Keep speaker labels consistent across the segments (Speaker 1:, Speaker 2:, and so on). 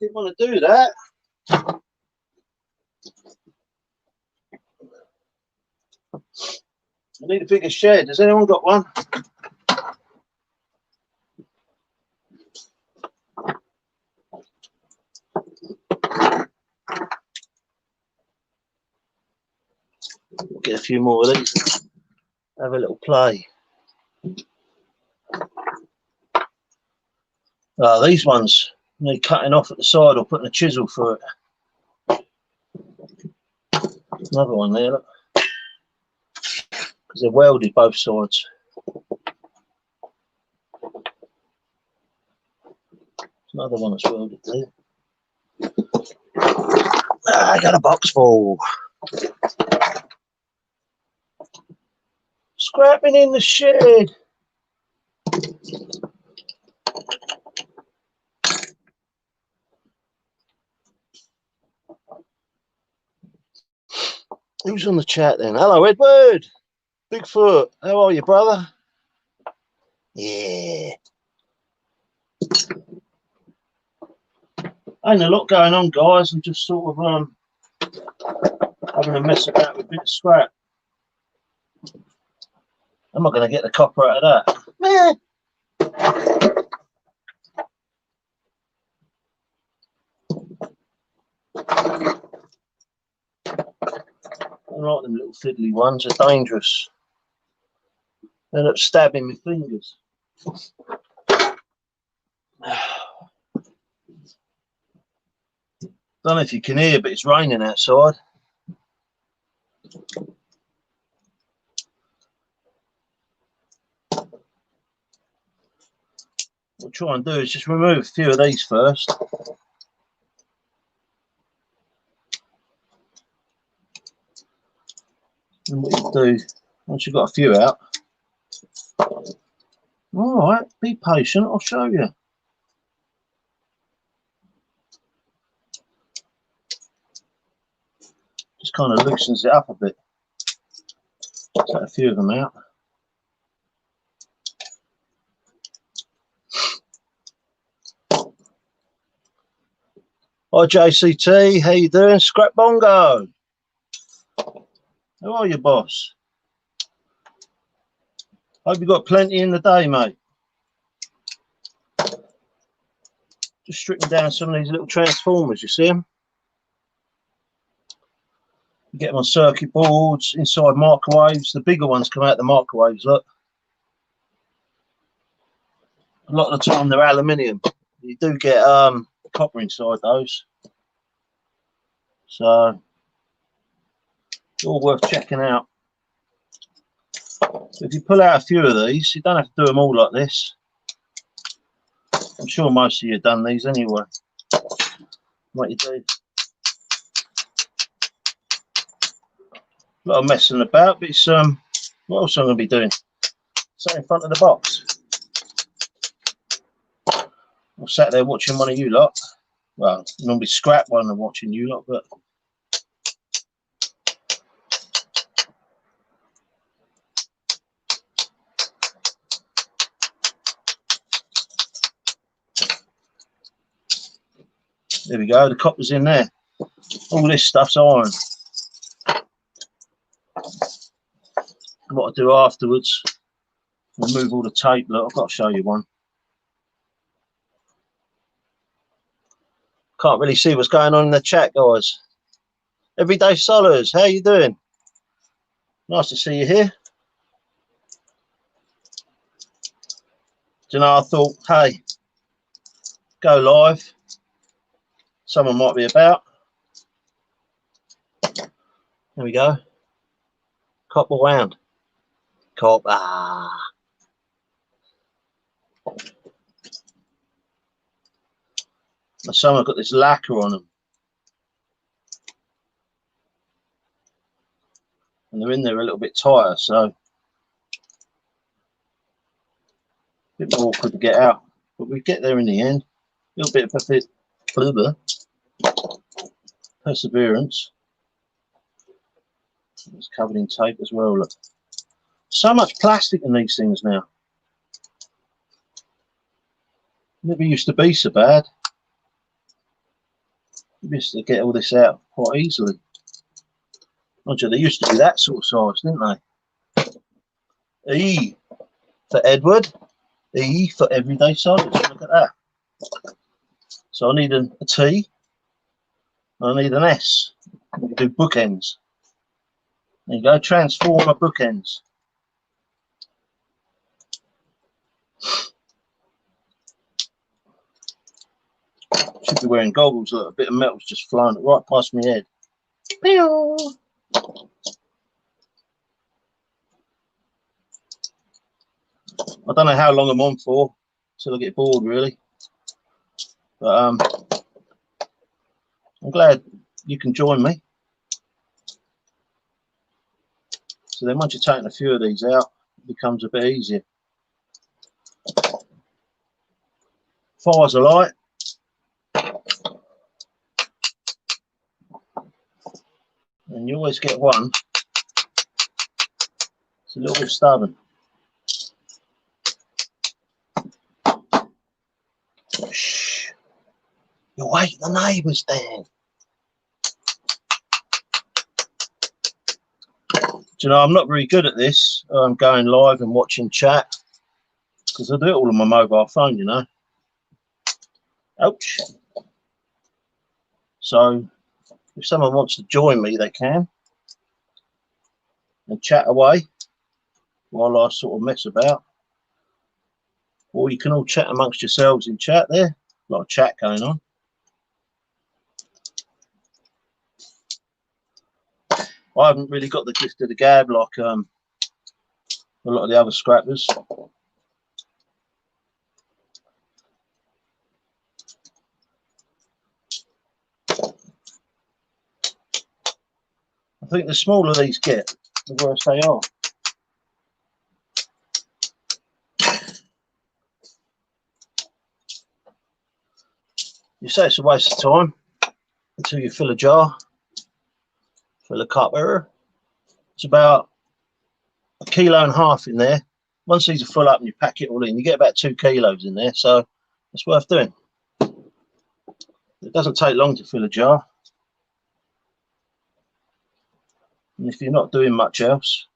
Speaker 1: didn't want to do that. I need a bigger shed. Has anyone got one? We'll get a few more of these. Have a little play. These ones need cutting off at the side or putting a chisel through it. Another one there, look. Because they're welded both sides. Another one that's welded there. I got a box full. Scrapping in the shed. Who's on the chat then? Hello, Edward. Bigfoot. How are you, brother? Yeah. Ain't a lot going on, guys. I'm just sort of having a mess about with a bit of scrap. I'm not going to get the copper out of that. Meh. I like them little fiddly ones. They're dangerous. They end up stabbing my fingers. Don't know if you can hear, but it's raining outside. What I'll try and do is just remove a few of these first. And what you do, once you've got a few out, all right, be patient, I'll show you. Just kind of loosens it up a bit. Take a few of them out. Hi JCT, how you doing? Scrap Bongo. How are you, boss? Hope you got plenty in the day, mate. Just stripping down some of these little transformers, you see them? You get them on circuit boards, inside microwaves. The bigger ones come out the microwaves, look. A lot of the time they're aluminium. You do get copper inside those. So, all worth checking out. If you pull out a few of these, you don't have to do them all like this. I'm sure most of you have done these anyway. What you do. A lot of messing about, but it's what else I'm going to be doing? Sat in front of the box. I sat there watching one of you lot. Well, normally scrap one and watching you lot, but there we go, the copper's in there. All this stuff's iron. What I do afterwards, remove all the tape. Look, I've got to show you one. Can't really see what's going on in the chat, guys. Everyday Solars, how you doing? Nice to see you here. Do you know, I thought, hey, go live. Someone might be about. There we go. Copper wound. Copper. Some have got this lacquer on them. And they're in there a little bit tighter, so a bit more awkward to get out. But we get there in the end. A little bit of perseverance. It's covered in tape as well, look. So much plastic in these things now. Never used to be so bad. You used to get all this out quite easily. Roger, they used to be that sort of size, didn't they? E for Edward, E for everyday size. Look at that. So I need a T, and I need an S. We do bookends. There you go, transformer bookends. Should be wearing goggles. Look, a bit of metal's just flying right past my head. Pew! I don't know how long I'm on for, till I get bored, really. But I'm glad you can join me. So then once you've taken a few of these out, it becomes a bit easier. Fires are light. And you always get one. It's a little bit stubborn. Shh. You wake the neighbours, Dan. Do you know, I'm not very good at this. I'm going live and watching chat. Because I do it all on my mobile phone, you know. Ouch. So, if someone wants to join me, they can. And chat away while I sort of mess about. Or you can all chat amongst yourselves in chat there. A lot of chat going on. I haven't really got the gift of the gab like a lot of the other scrappers. I think the smaller these get, the worse they are. You say it's a waste of time until you fill a jar, fill a cupbearer. It's about 1.5 kilos in there. Once these are full up and you pack it all in, you get about 2 kilos in there, so it's worth doing. It doesn't take long to fill a jar. And if you're not doing much else,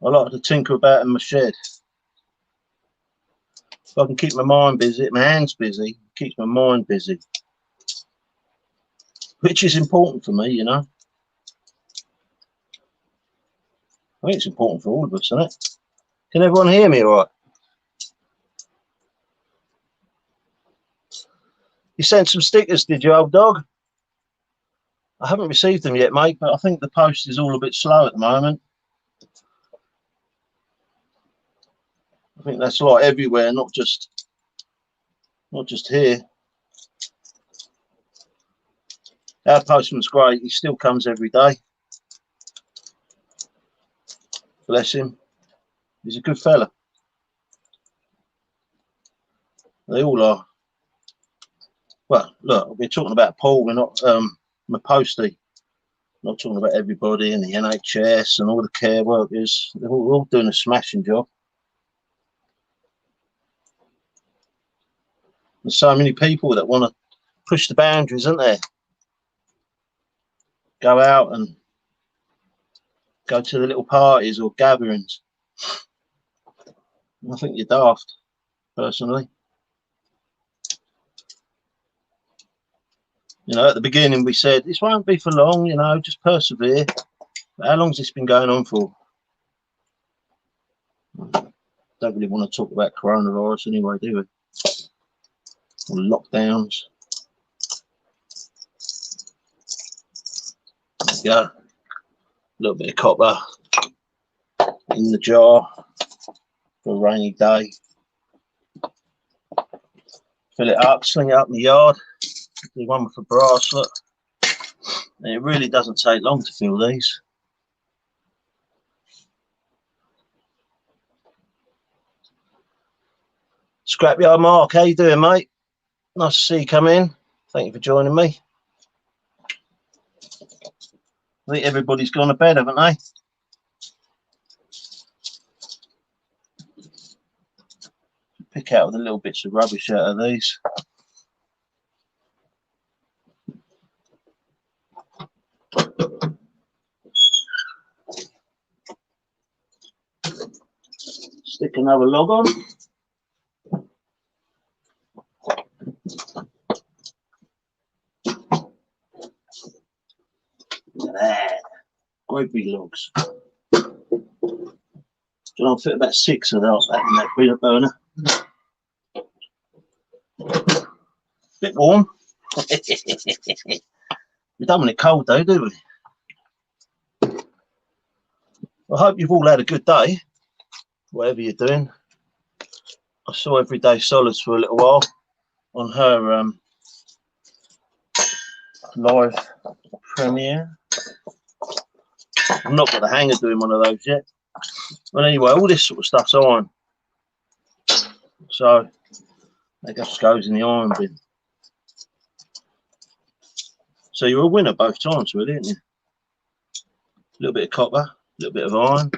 Speaker 1: I like to tinker about in my shed. If I can keep my mind busy, my hands busy, it keeps my mind busy. Which is important for me, you know. I think it's important for all of us, isn't it? Can everyone hear me all right? You sent some stickers, did you, old dog? I haven't received them yet, mate, but I think the post is all a bit slow at the moment. I think that's like everywhere, not just here. Our postman's great. He still comes every day. Bless him. He's a good fella. They all are. Well, look, we're talking about Paul. We're not my postie. Not talking about everybody in the NHS and all the care workers. They're all doing a smashing job. There's so many people that want to push the boundaries, aren't there? Go out and go to the little parties or gatherings. I think you're daft, personally. You know, at the beginning we said this won't be for long, you know, just persevere. But how long's this been going on for? Don't really want to talk about coronavirus anyway, do we? Or lockdowns. There you go. A little bit of copper in the jar for a rainy day. Fill it up, sling it up in the yard. Do one with a bracelet. And it really doesn't take long to fill these. Scrapyard Mark, how you doing, mate? Nice to see you come in. Thank you for joining me. I think everybody's gone to bed, haven't they? pick out the little bits of rubbish out of these. Stick another log on. Look at that. Great big logs. So I'll fit about 6 of that in that peanut burner. Bit warm. We don't want it cold though, do we? I hope you've all had a good day, whatever you're doing. I saw Everyday Solids for a little while on her live premiere. I've not got the hang of doing one of those yet. But anyway, all this sort of stuff's on. So that just goes in the iron bin. So you're a winner both times, really, aren't you? A little bit of copper, a little bit of iron.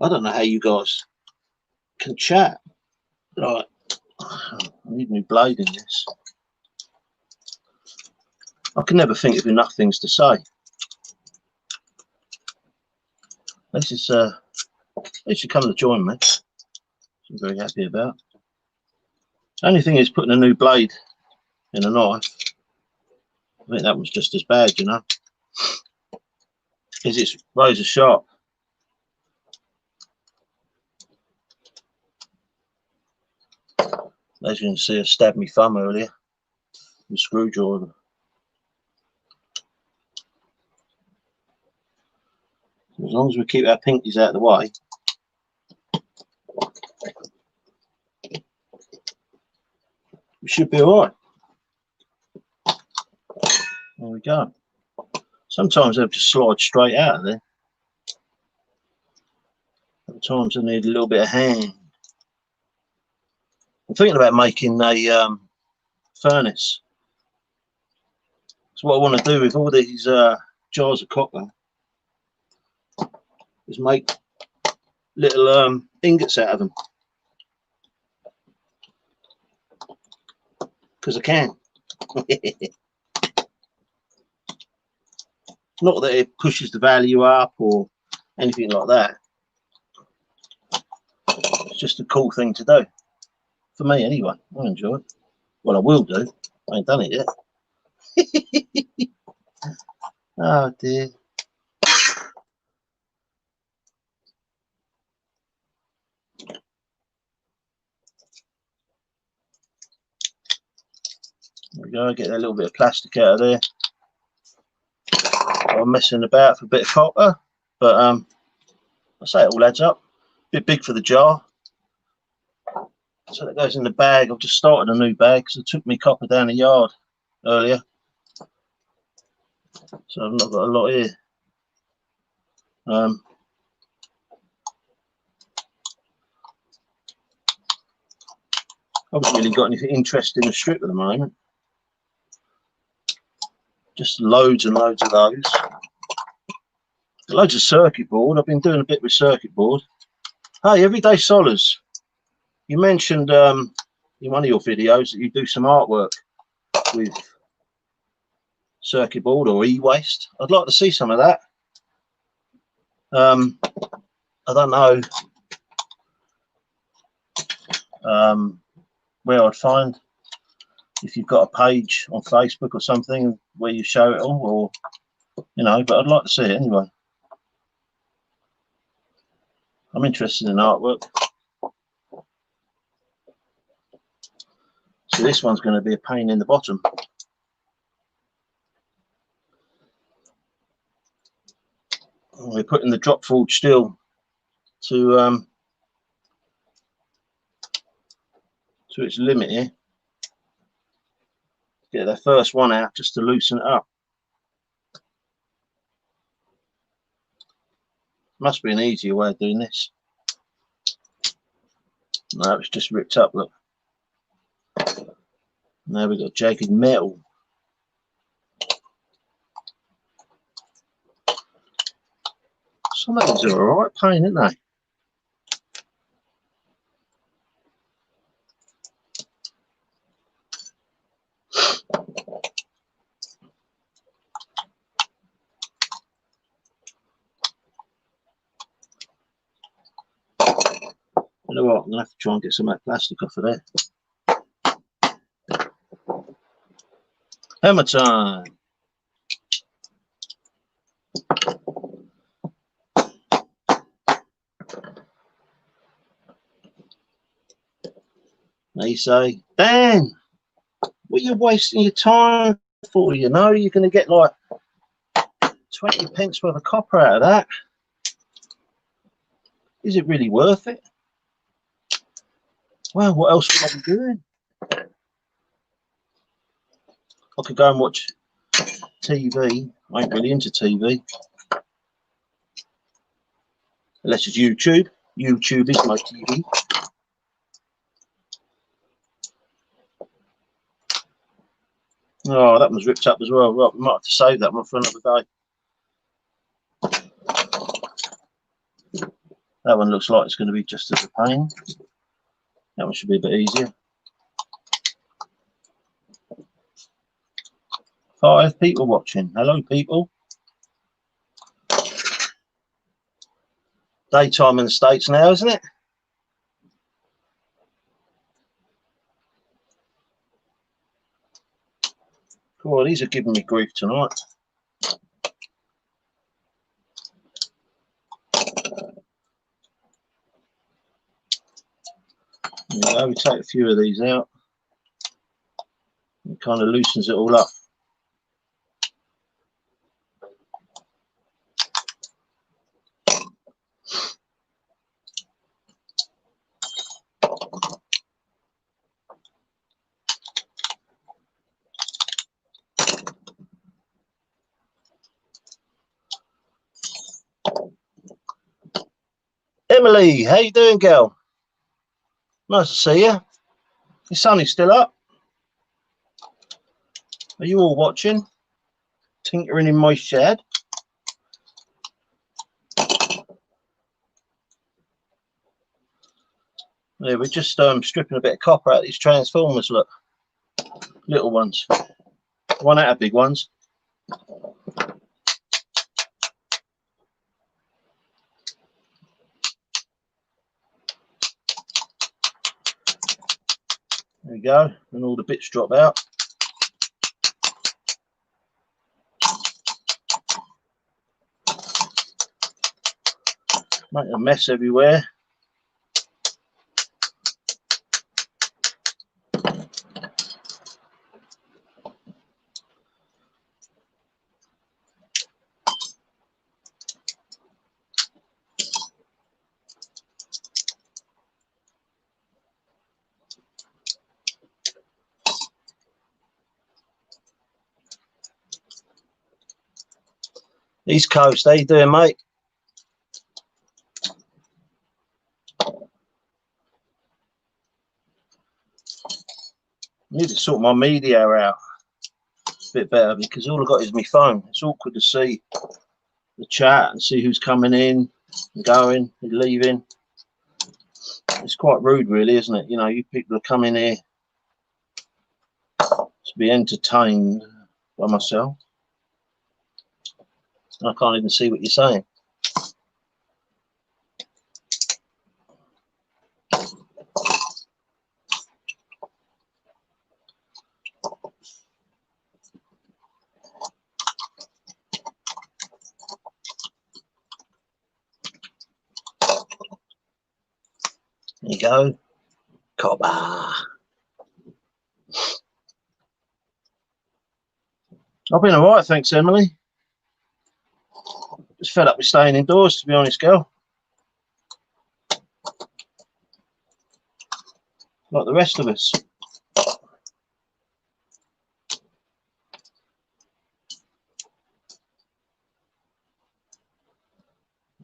Speaker 1: I don't know how you guys can chat. Like, I need my blade in this. I can never think of enough things to say. At least you come to join me. I'm very happy about. Only thing is putting a new blade in a knife. I think that was just as bad, you know, because it's razor sharp. As you can see, I stabbed my thumb earlier with a screwdriver. As long as we keep our pinkies out of the way, we should be all right. There we go. Sometimes they'll just slide straight out of there. Sometimes I need a little bit of hand. I'm thinking about making a furnace. So what I want to do with all these jars of copper is make little ingots out of them, because I can. Not that it pushes the value up or anything like that. It's just a cool thing to do. For me anyway, I enjoy it. Well, I will do. I ain't done it yet. Oh dear. There we go, get that little bit of plastic out of there. I'm messing about for a bit of copper, but I say it all adds up. A bit big for the jar. So that goes in the bag. I've just started a new bag because I took me copper down the yard earlier. So I've not got a lot here. I haven't really got anything interesting to strip at the moment. Just loads and loads of those. Loads of circuit board. I've been doing a bit with circuit board. Hey, Everyday Solids, you mentioned in one of your videos that you do some artwork with circuit board or e-waste. I'd like to see some of that. I don't know where I'd find, if you've got a page on Facebook or something where you show it all, or you know, but I'd like to see it anyway. I'm interested in artwork. So this one's going to be a pain in the bottom. We're putting the drop forge steel to its limit here. Get the first one out just to loosen it up. Must be an easier way of doing this. No, it's just ripped up, look. Now we've got jagged metal. Some of these are alright paint, aren't they? You know what, I'm going to have to try and get some of that plastic off of there. Hammer time! They say, Dan, what are you wasting your time for? You know, you're going to get like 20 pence worth of copper out of that. Is it really worth it? Well, what else would I be doing? I could go and watch TV. I ain't really into TV. Unless it's YouTube. YouTube is my TV. Oh, that one's ripped up as well. Right, we might have to save that one for another day. That one looks like it's going to be just as a pain. That one should be a bit easier. 5 people watching. Hello, people. Daytime in the States now, isn't it? Oh, these are giving me grief tonight. There we take a few of these out. It kind of loosens it all up. Emily, how you doing, girl? Nice to see you. Your sun is still up. Are you all watching? Tinkering in my shed. Yeah, we're just stripping a bit of copper out of these transformers, look. Little ones. One out of big ones. There we go. And all the bits drop out. Make a mess everywhere. East Coast, how you doing, mate? I need to sort my media out a bit better because all I've got is my phone. It's awkward to see the chat and see who's coming in and going and leaving. It's quite rude, really, isn't it? You know, you people are coming here to be entertained by myself. And I can't even see what you're saying. There you go. Copper. I've been alright, thanks, Emily. Just fed up with staying indoors, to be honest, girl. Like the rest of us. I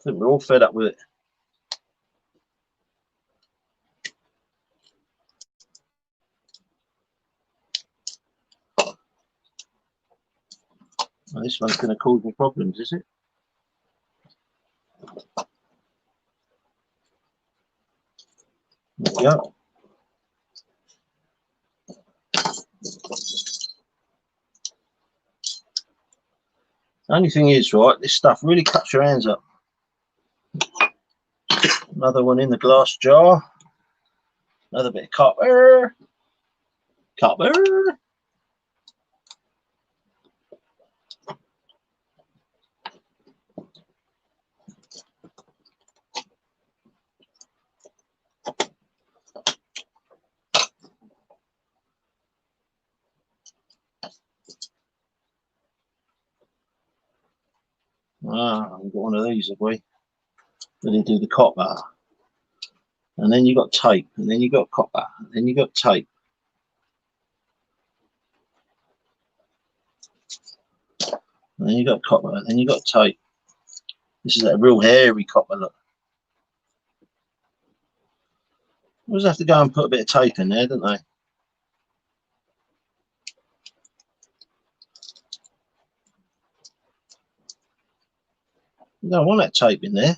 Speaker 1: think we're all fed up with it. Well, this one's going to cause me problems, is it? There we go. The only thing is, right, this stuff really cuts your hands up. Another one in the glass jar. Another bit of copper. Copper. Ah, we've got one of these, have we? Really do the copper. And then you got tape, and then you got copper, and then you got tape. And then you got copper, and then you got tape. This is a real hairy copper, look. Always have to go and put a bit of tape in there, don't they? You don't want that tape in there.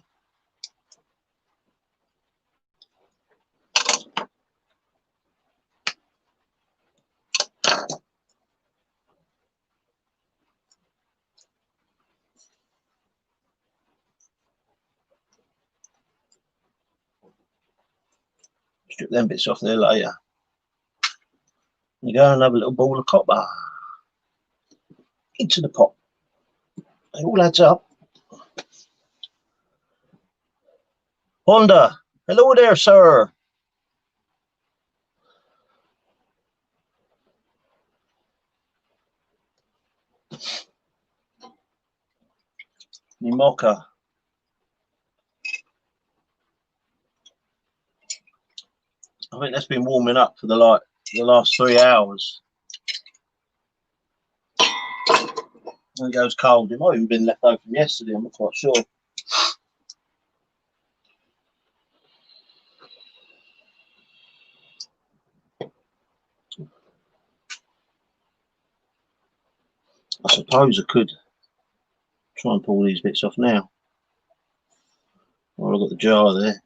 Speaker 1: Strip them bits off there later. You go and have a little ball of copper into the pot. It all adds up. Honda, hello there, sir. Mocha. I think that's been warming up for the last 3 hours. When it goes cold, it might have even been left over from yesterday, I'm not quite sure. I suppose I could try and pull these bits off now. Well, I've got the jar there.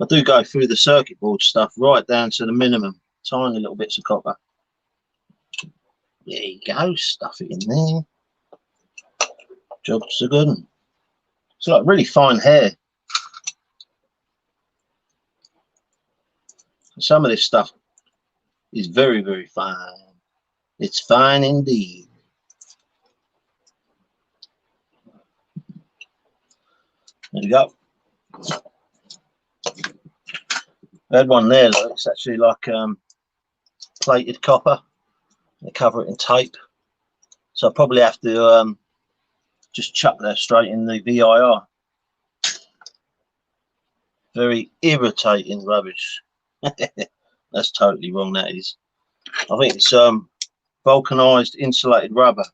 Speaker 1: I do go through the circuit board stuff right down to the minimum. Tiny little bits of copper. There you go, stuff it in there. Jobs are good. It's like really fine hair. Some of this stuff is very, very fine. It's fine indeed. There you go. I had one there, look, it's actually like plated copper. They cover it in tape. So I'll probably have to just chuck that straight in the VIR. Very irritating rubbish. That's totally wrong, that is. I think it's vulcanized insulated rubber.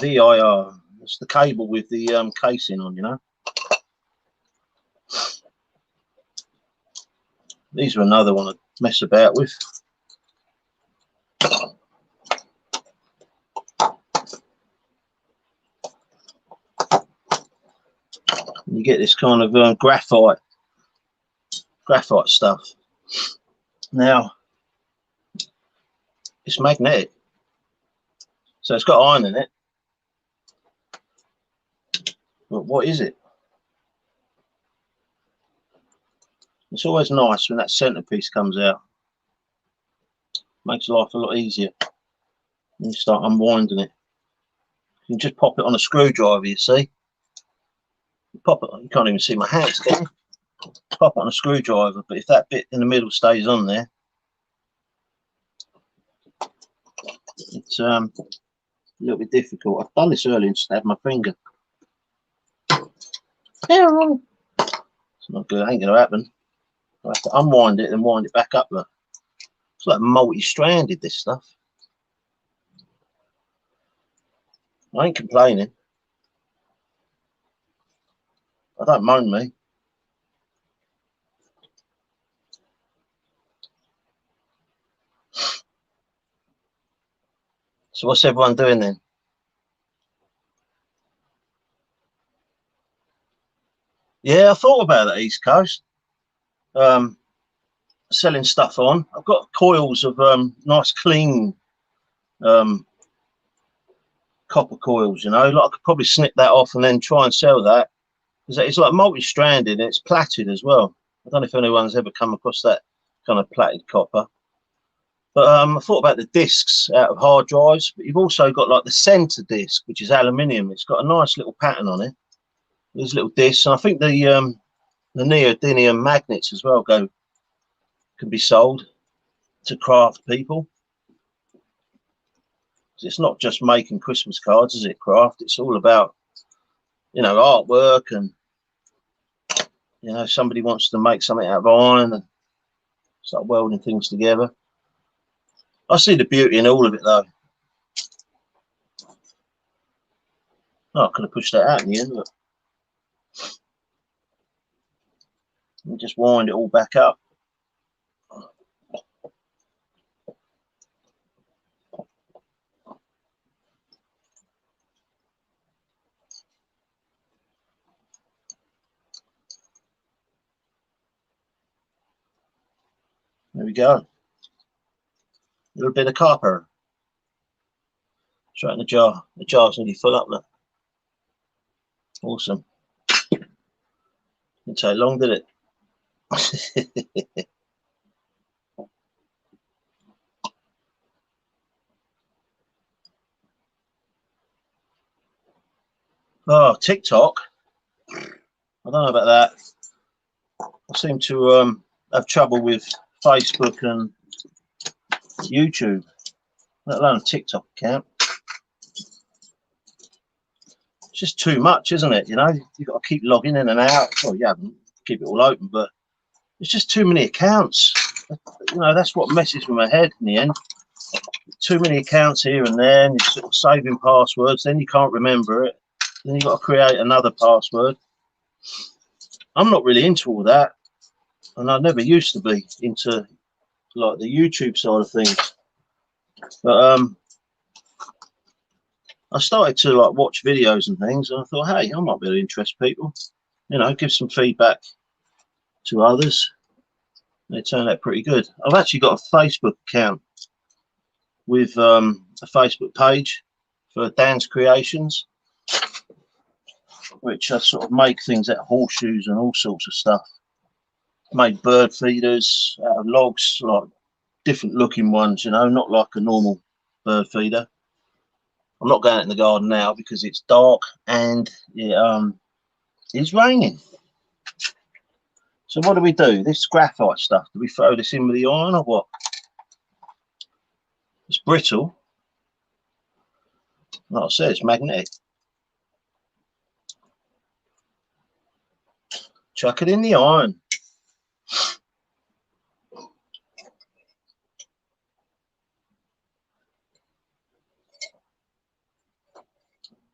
Speaker 1: VIR. It's the cable with the casing on, you know. These are another one to mess about with. You get this kind of graphite stuff. Now, it's magnetic, so it's got iron in it. But what is it? It's always nice when that centerpiece comes out. Makes life a lot easier. And you start unwinding it. You can just pop it on a screwdriver, you see. Pop it, you can't even see my hands, can you? Pop it on a screwdriver, but if that bit in the middle stays on there, it's a little bit difficult. I've done this earlier and stabbed my finger. It's not good, it ain't gonna happen. I have to unwind it and wind it back up. Look. It's like multi-stranded, this stuff. I ain't complaining. I don't moan me. So what's everyone doing then? Yeah, I thought about that East Coast. Selling stuff on. I've got coils of nice clean copper coils, you know. Like I could probably snip that off and then try and sell that. Because it's like multi-stranded and it's plaited as well. I don't know if anyone's ever come across that kind of plaited copper. But I thought about the discs out of hard drives, but you've also got like the center disc, which is aluminium. It's got a nice little pattern on it. These little discs, and I think the neodymium magnets as well can be sold to craft people. It's not just making Christmas cards, is it? Craft. It's all about, you know, artwork, and you know, somebody wants to make something out of iron and start welding things together. I see the beauty in all of it, though. Oh, I could have pushed that out in the end. Look. And just wind it all back up. There we go. A little bit of copper. Straight in the jar. The jar's nearly full up, look. Awesome. Didn't take long, did it? Oh, TikTok. I don't know about that. I seem to have trouble with Facebook and YouTube, let alone a TikTok account. It's just too much, isn't it? You know, you've got to keep logging in and out. Well, you haven't, keep it all open, but it's just too many accounts. You know, that's what messes with my head in the end. Too many accounts here and there, and you're sort of saving passwords, then you can't remember it. Then you've got to create another password. I'm not really into all that, and I never used to be into like the YouTube side of things. But I started to like watch videos and things, and I thought, hey, I might be able to interest people. You know, give some feedback to others. They turned out pretty good. I've actually got a Facebook account with a Facebook page for Dan's Creations, which I sort of make things out of horseshoes and all sorts of stuff. Made bird feeders out of logs, like different looking ones, you know, not like a normal bird feeder. I'm not going out in the garden now because it's dark and it's raining. So what do? This graphite stuff, do we throw this in with the iron or what? It's brittle. Like I said, it's magnetic. Chuck it in the iron.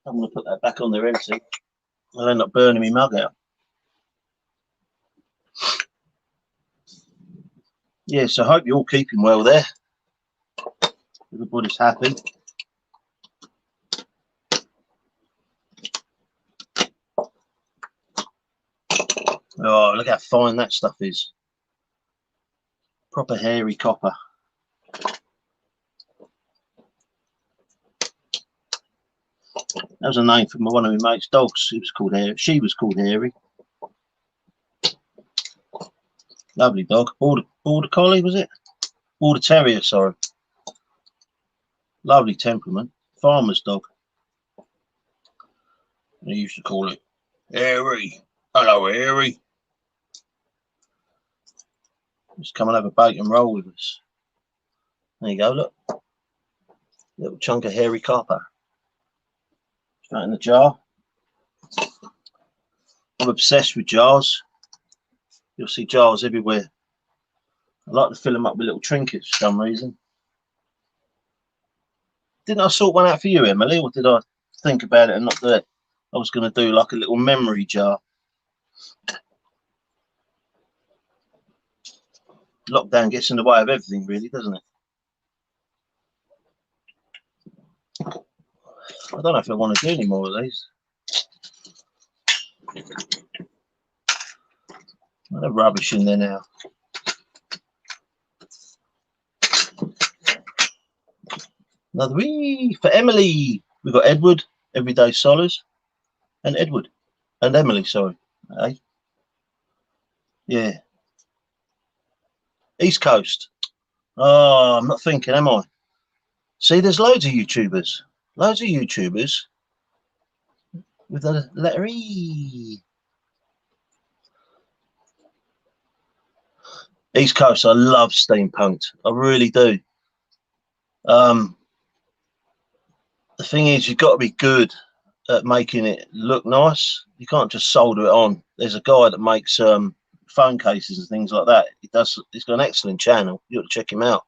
Speaker 1: I'm going to put that back on there empty. I'll end up burning my mug out. Yes, I hope you're all keeping well there. Everybody's happy. Oh, look how fine that stuff is. Proper hairy copper. That was a name for one of my mate's dogs. He was called Hairy. She was called Hairy. Lovely dog. Border collie, was it? Border terrier, sorry. Lovely temperament. Farmer's dog. They used to call it Hairy. Hello, Hairy. Just come and have a bake and roll with us. There you go, look. Little chunk of hairy copper. Straight in the jar. I'm obsessed with jars. You'll see jars everywhere. I like to fill them up with little trinkets for some reason. Didn't I sort one out for you, Emily, or did I think about it and not do it? I was going to do like a little memory jar. Lockdown gets in the way of everything, really, doesn't it? I don't know if I want to do any more of these. They're rubbish in there now. Another wee for Emily. We've got Edward, Everyday Solace, and Edward. And Emily, sorry. Hey. Yeah. East Coast. Oh, I'm not thinking, am I? See, there's loads of YouTubers. Loads of YouTubers with the letter E. East Coast, I love steampunked. I really do. The thing is, you've got to be good at making it look nice. You can't just solder it on. There's a guy that makes phone cases and things like that. He's got an excellent channel. You ought to check him out.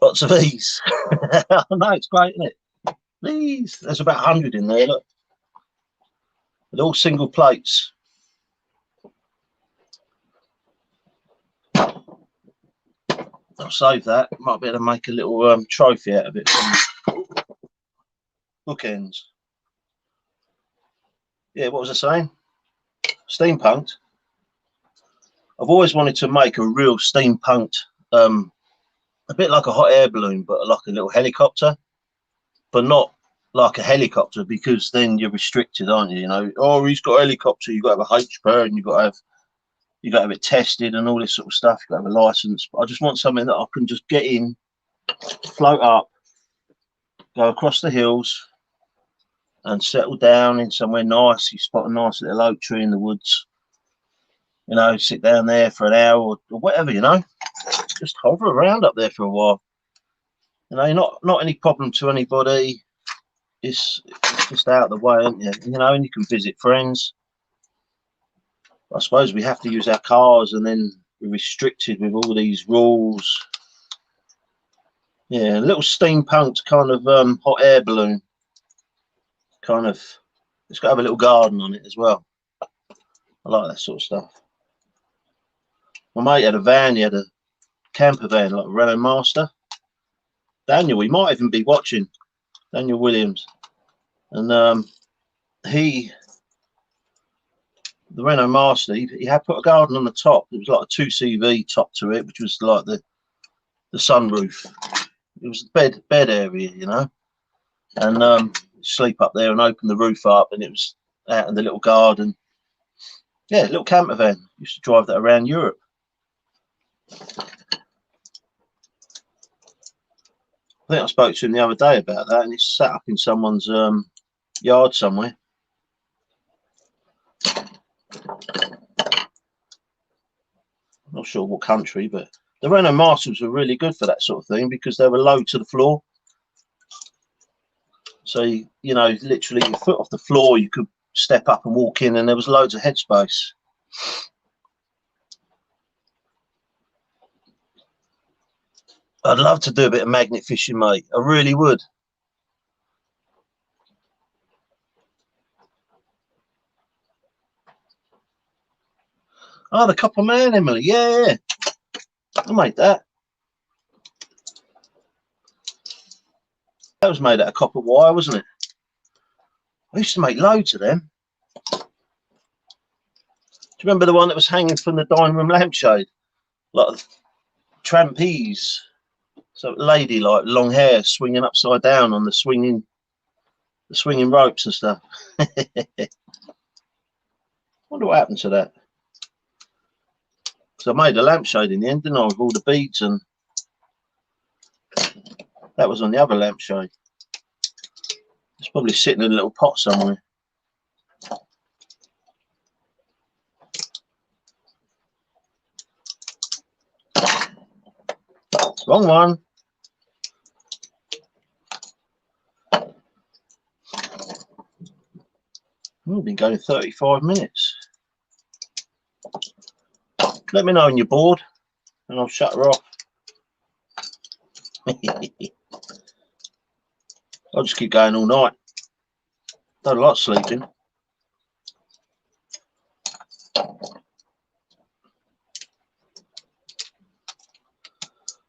Speaker 1: Lots of these. I know, it's great, isn't it? These. There's about 100 in there. Look, they're all single plates. I'll save that. Might be able to make a little trophy out of it. Bookends. Yeah, what was I saying? Steampunked. I've always wanted to make a real steampunked, a bit like a hot air balloon, but like a little helicopter, but not like a helicopter, because then you're restricted, aren't you? You know, oh, he's got a helicopter. You've got to have a HP and you've got to have it tested and all this sort of stuff. You've got to have a license. But I just want something that I can just get in, float up, go across the hills, and settle down in somewhere nice. You spot a nice little oak tree in the woods. You know, sit down there for an hour or whatever. You know, just hover around up there for a while. You know, not any problem to anybody. It's just out of the way, isn't it? You know, and you can visit friends. I suppose we have to use our cars, and then we're restricted with all these rules. Yeah, a little steampunked kind of hot air balloon. Kind of, it's got to have a little garden on it as well. I like that sort of stuff. My mate had a van. He had a camper van, like a Renault Master. Daniel, we might even be watching. Daniel Williams, and the Renault Master, he had put a garden on the top. It was like a 2CV top to it, which was like the sunroof. It was the bed area, you know, and sleep up there and open the roof up, and it was out in the little garden. Yeah, little camper van. Used to drive that around Europe. I think I spoke to him the other day about that, and it's sat up in someone's yard somewhere. Not sure what country, but the Renault Masters were really good for that sort of thing because they were low to the floor. So, you know, literally your foot off the floor, you could step up and walk in, and there was loads of headspace. I'd love to do a bit of magnet fishing, mate. I really would. Oh, the Copper Man, Emily. Yeah. I made that. That was made out of copper wire, wasn't it? I used to make loads of them. Do you remember the one that was hanging from the dining room lampshade? Like trapeze. So lady, like long hair, swinging upside down on the swinging ropes and stuff. Wonder what happened to that. So I made a lampshade in the end, didn't I, with all the beads, and that was on the other lampshade. It's probably sitting in a little pot somewhere. Wrong one. We've been going 35 minutes. Let me know when you're bored, and I'll shut her off. I'll just keep going all night. Don't like sleeping.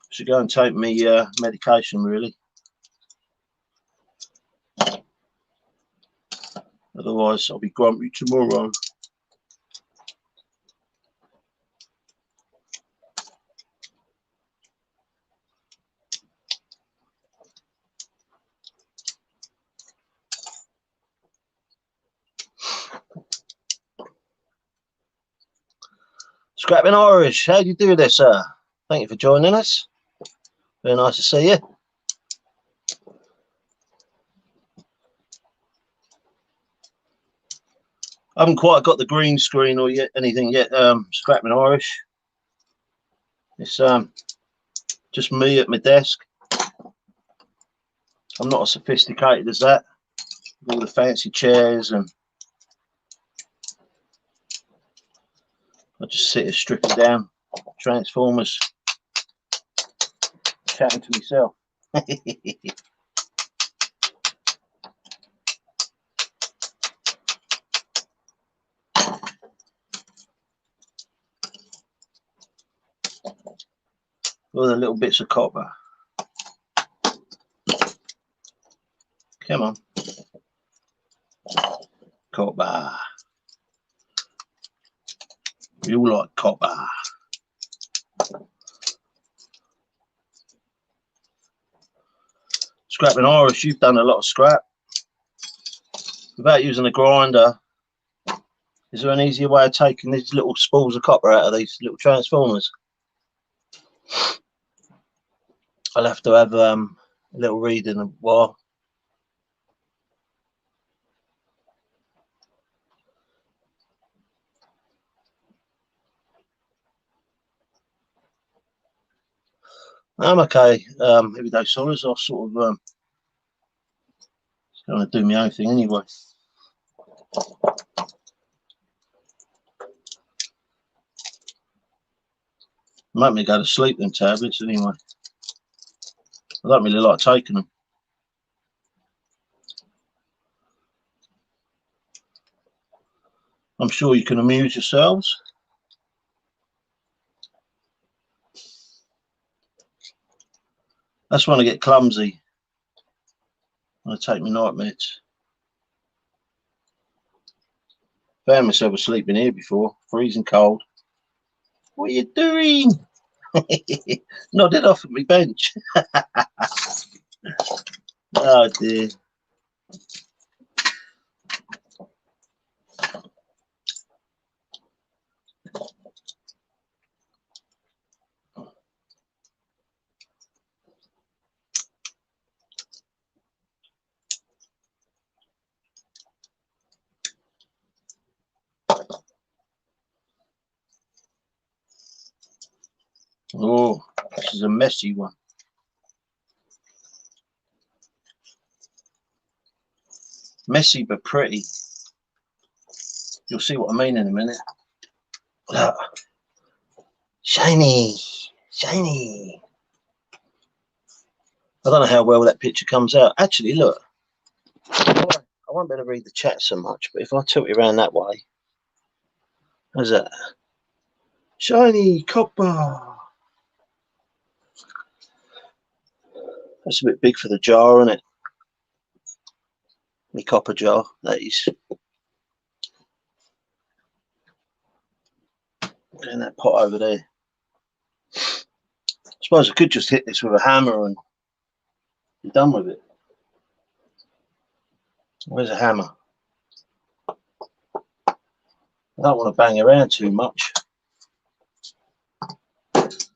Speaker 1: Should go and take me medication, really. Otherwise, I'll be grumpy tomorrow. Scrapping Irish, how do you do this, sir? Thank you for joining us. Very nice to see you. I haven't quite got the green screen or anything yet. Scrapping Irish. It's just me at my desk. I'm not as sophisticated as that. All the fancy chairs, and I just sit here stripping down Transformers, chatting to myself. All the little bits of copper. Come on. Copper. You like copper. Scrapping Irish, you've done a lot of scrap. Without using a grinder, is there an easier way of taking these little spools of copper out of these little Transformers? I'll have to have a little read in a while. I'm okay. Everyday solids, I'll sort of just going to do my own thing anyway. Make me go to sleep, them tablets, anyway. I don't really like taking them. I'm sure you can amuse yourselves. That's when I get clumsy. I take my night meds. Found myself asleep in here before, freezing cold. What are you doing? Nodded off at my bench. Oh dear. Oh, this is a messy one. Messy but pretty. You'll see what I mean in a minute. Look. Shiny, shiny. I don't know how well that picture comes out. Actually, look. I won't be able to read the chat so much, but if I tilt it around that way, how's that? Shiny copper. That's a bit big for the jar, isn't it? My copper jar, that is. Putting that pot over there. I suppose I could just hit this with a hammer and be done with it. Where's a hammer? I don't want to bang around too much. That's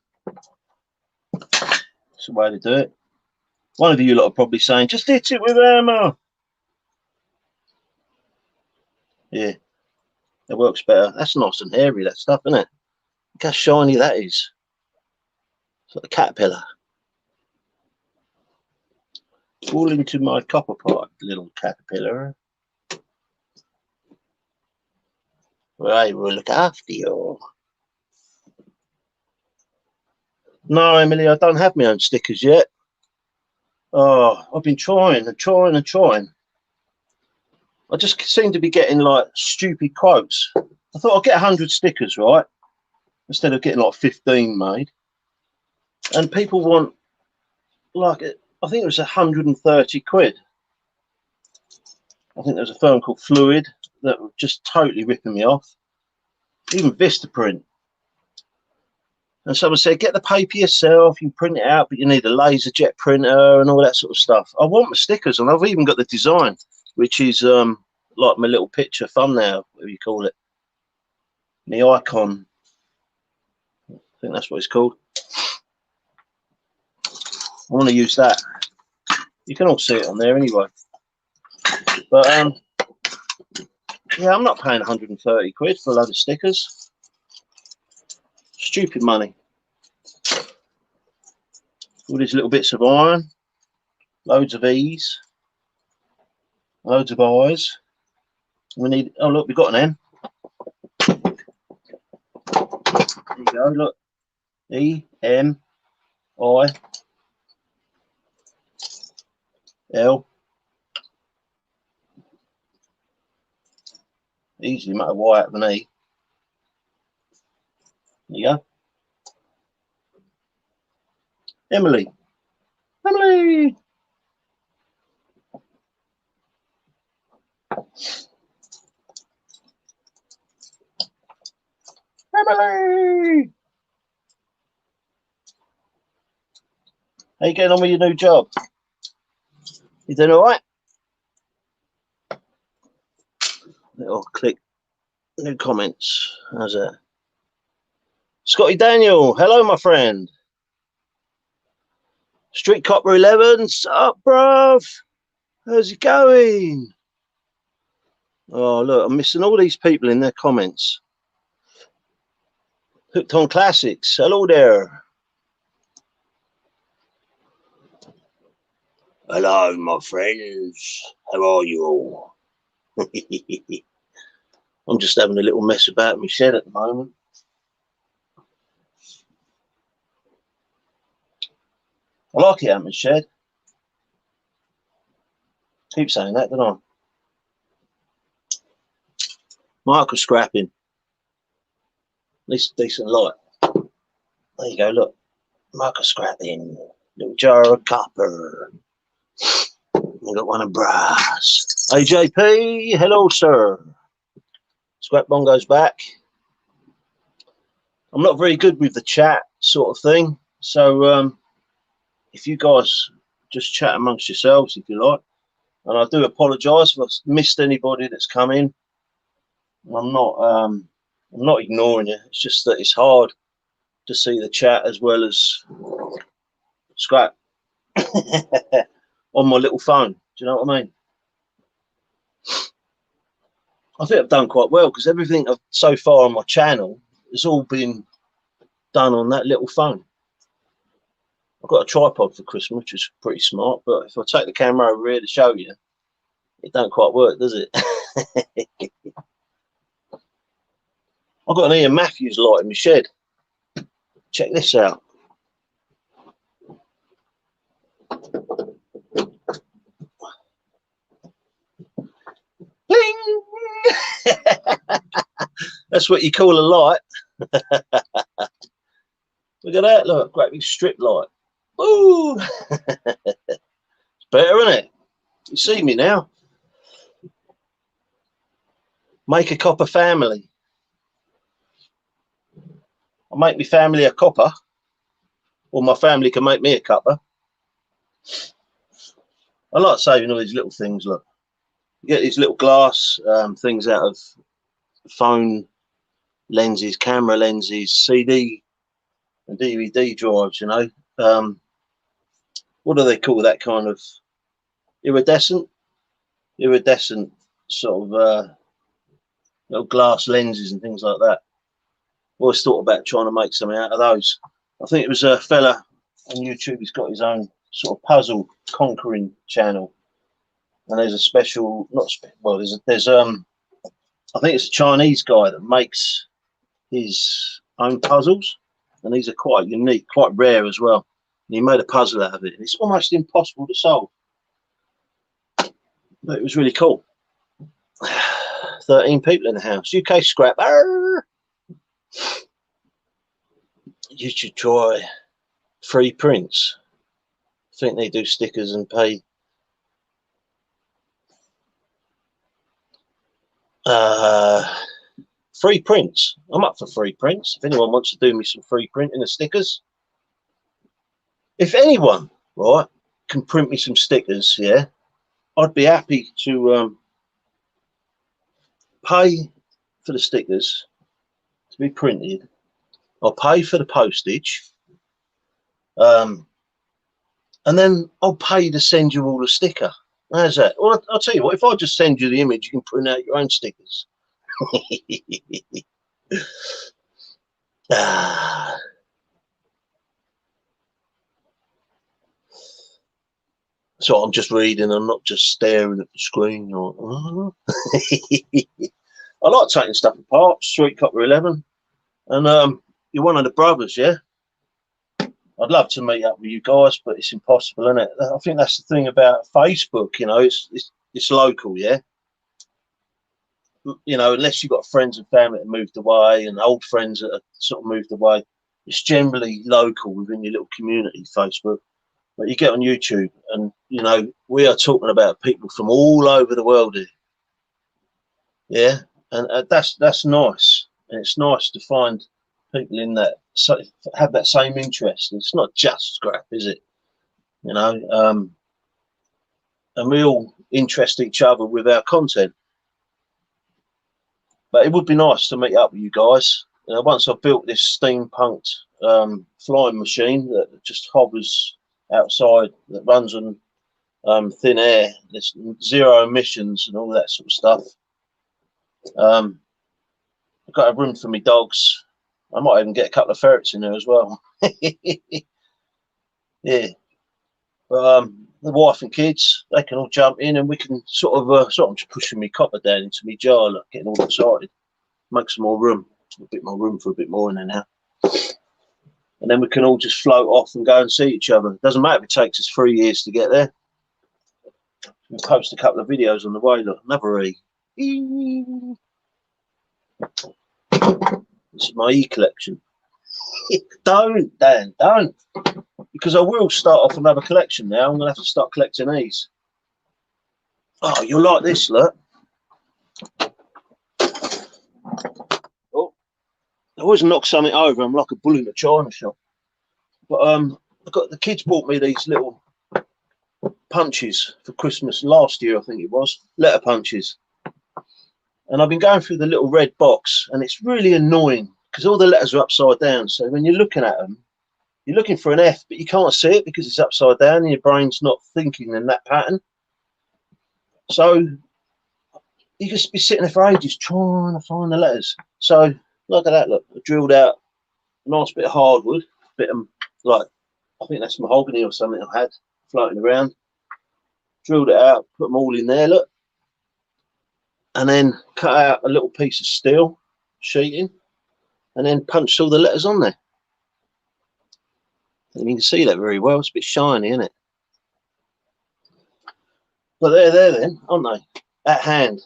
Speaker 1: the way to do it. One of you lot are probably saying, just hit it with a hammer. Yeah, it works better. That's nice and hairy, that stuff, isn't it? Look how shiny that is. It's like a caterpillar. Fall into my copper pot, little caterpillar. I will look after you. No, Emily, I don't have my own stickers yet. Oh, I've been trying and trying and trying. I just seem to be getting like stupid quotes. I thought I'd get 100 stickers, right? Instead of getting like 15 made. And people want like, I think it was 130 quid. I think there's a firm called Fluid that were just totally ripping me off. Even Vistaprint. And someone said, get the paper yourself, you can print it out, but you need a laser jet printer and all that sort of stuff. I want my stickers, and I've even got the design, which is like my little picture thumbnail, whatever you call it. The icon. I think that's what it's called. I want to use that. You can all see it on there anyway. But yeah, I'm not paying 130 quid for a load of stickers. Stupid money. All these little bits of iron, loads of E's, loads of I's. We need, oh look, we've got an M. There you go, look. E, M, I, L. Easily make a Y out of an E. There you go. Emily. Emily! Emily! How you getting on with your new job? You doing all right? Little click. New comments. How's that? Scotty Daniel. Hello, my friend. Street Copper 11. What's up, bruv? How's it going? Oh, look, I'm missing all these people in their comments. Hooked on Classics. Hello there. Hello, my friends. How are you all? I'm just having a little mess about my shed at the moment. I like it out my shed. Keep saying that, don't I? Micro scrapping. At least decent light. There you go, look. Micro scrapping. Little jar of copper. We got one of brass. AJP, hello, sir. Scrap Bongo's back. I'm not very good with the chat sort of thing. So if you guys just chat amongst yourselves, if you like. And I do apologise if I've missed anybody that's come in. I'm not ignoring you. It's just that it's hard to see the chat as well as Scrap on my little phone. Do you know what I mean? I think I've done quite well because everything so far on my channel has all been done on that little phone. I've got a tripod for Christmas, which is pretty smart, but if I take the camera over here to show you, it don't quite work, does it? I've got an Ian Matthews light in my shed. Check this out. Bling! That's what you call a light. Look at that, look, great big strip light. Ooh! It's better, isn't it? You see me now. Make a copper family. I'll make my family a copper, or my family can make me a copper. I like saving all these little things. Look, you get these little glass things out of phone lenses, camera lenses, CD and DVD drives, you know. What do they call that kind of iridescent sort of little glass lenses and things like that. Always thought about trying to make something out of those. I think it was a fella on YouTube. He's got his own sort of puzzle conquering channel, and there's a special, not well, there's I think it's a Chinese guy that makes his own puzzles, and these are quite unique, quite rare as well. And he made a puzzle out of it, and it's almost impossible to solve, but it was really cool. 13 people in the house. UK Scrap. Arr! You should try free prints. I think they do stickers and pay. Free prints. I'm up for free prints. If anyone wants to do me some free printing of stickers, if anyone, right, can print me some stickers, yeah, I'd be happy to pay for the stickers to be printed. I'll pay for the postage, and then I'll pay to send you all the sticker. How's that? Well, I'll tell you what, if I just send you the image, you can print out your own stickers. So I'm just reading, I'm not just staring at the screen. Or, I like taking stuff apart. Street Copper 11. And you're one of the brothers, yeah? I'd love to meet up with you guys, but it's impossible, isn't it? I think that's the thing about Facebook, you know, it's local, yeah? You know, unless you've got friends and family that moved away and old friends that have sort of moved away, it's generally local within your little community, Facebook. But you get on YouTube and, you know, we are talking about people from all over the world here. Yeah, and that's nice. And it's nice to find people in that, so have that same interest. It's not just scrap, is it? You know, and we all interest each other with our content. But it would be nice to meet up with you guys. You know, once I've built this steampunked flying machine that just hovers outside, that runs on thin air, there's zero emissions and all that sort of stuff. I've got a room for my dogs. I might even get a couple of ferrets in there as well. Yeah, but the wife and kids, they can all jump in, and we can sort of I'm just pushing my copper down into my jar, like, getting all excited. Make some more room, a bit more room for a bit more in there now. And then we can all just float off and go and see each other. It doesn't matter if it takes us 3 years to get there. We'll post a couple of videos on the way. Look, another E. This is my E collection. Don't, Dan, don't. Because I will start off another collection now. I'm going to have to start collecting these. Oh, you'll like this, look. Oh, I always knock something over. I'm like a bull in a china shop. But the kids bought me these little punches for Christmas last year, I think it was. Letter punches. And I've been going through the little red box, and it's really annoying because all the letters are upside down. So when you're looking at them, you're looking for an F, but you can't see it because it's upside down and your brain's not thinking in that pattern. So you just be sitting there for ages trying to find the letters. So look at that, look, I drilled out a nice bit of hardwood, bit of, like, I think that's mahogany or something I had floating around. Drilled it out, put them all in there, look. And then cut out a little piece of steel sheeting and then punched all the letters on there. And you can see that very well. It's a bit shiny, isn't it? But they're there then, aren't they? At hand.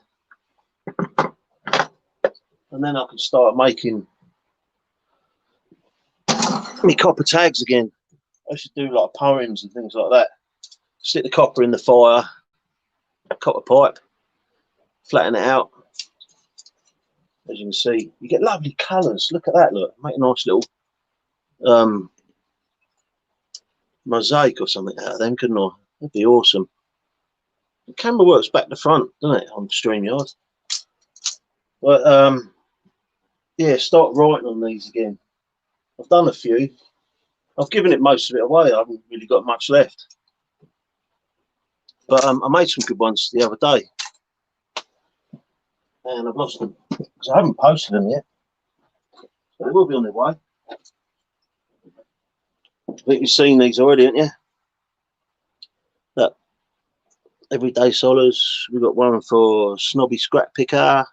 Speaker 1: And then I can start making me copper tags again. I should do like poems and things like that. Stick the copper in the fire, copper pipe, flatten it out. As you can see, you get lovely colours. Look at that, look. Make a nice little mosaic or something out of them, couldn't I? That'd be awesome. The camera works back to front, doesn't it, on StreamYard? But yeah, start writing on these again. I've done a few. I've given it most of it away. I haven't really got much left. But I made some good ones the other day. And I've lost them because I haven't posted them yet. So they will be on their way. I think you've seen these already, haven't you? Look, everyday solars. We've got one for Snobby Scrap Picker.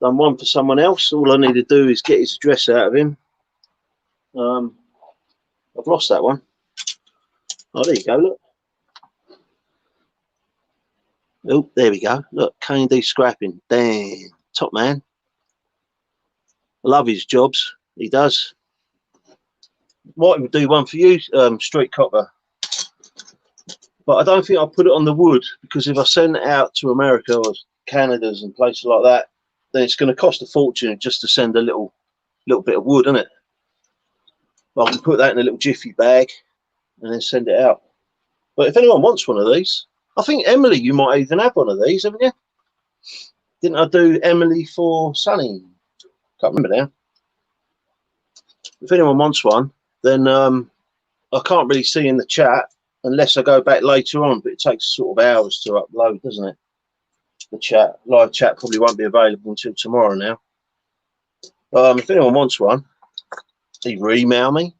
Speaker 1: Done one for someone else. All I need to do is get his address out of him. I've lost that one. Oh, there you go, look. Oh, there we go. Look, K&D Scrapping. Damn, top man. I love his jobs. He does. Might even do one for you, Street Copper. But I don't think I'll put it on the wood, because if I send it out to America or Canada's and places like that, then it's going to cost a fortune just to send a little bit of wood, isn't it? I can put that in a little jiffy bag and then send it out. But if anyone wants one of these, I think Emily, you might even have one of these, haven't you? Didn't I do Emily for Sunny? Can't remember now. If anyone wants one, then I can't really see in the chat unless I go back later on, but it takes sort of hours to upload, doesn't it? The chat, live chat probably won't be available until tomorrow now. If anyone wants one, either email me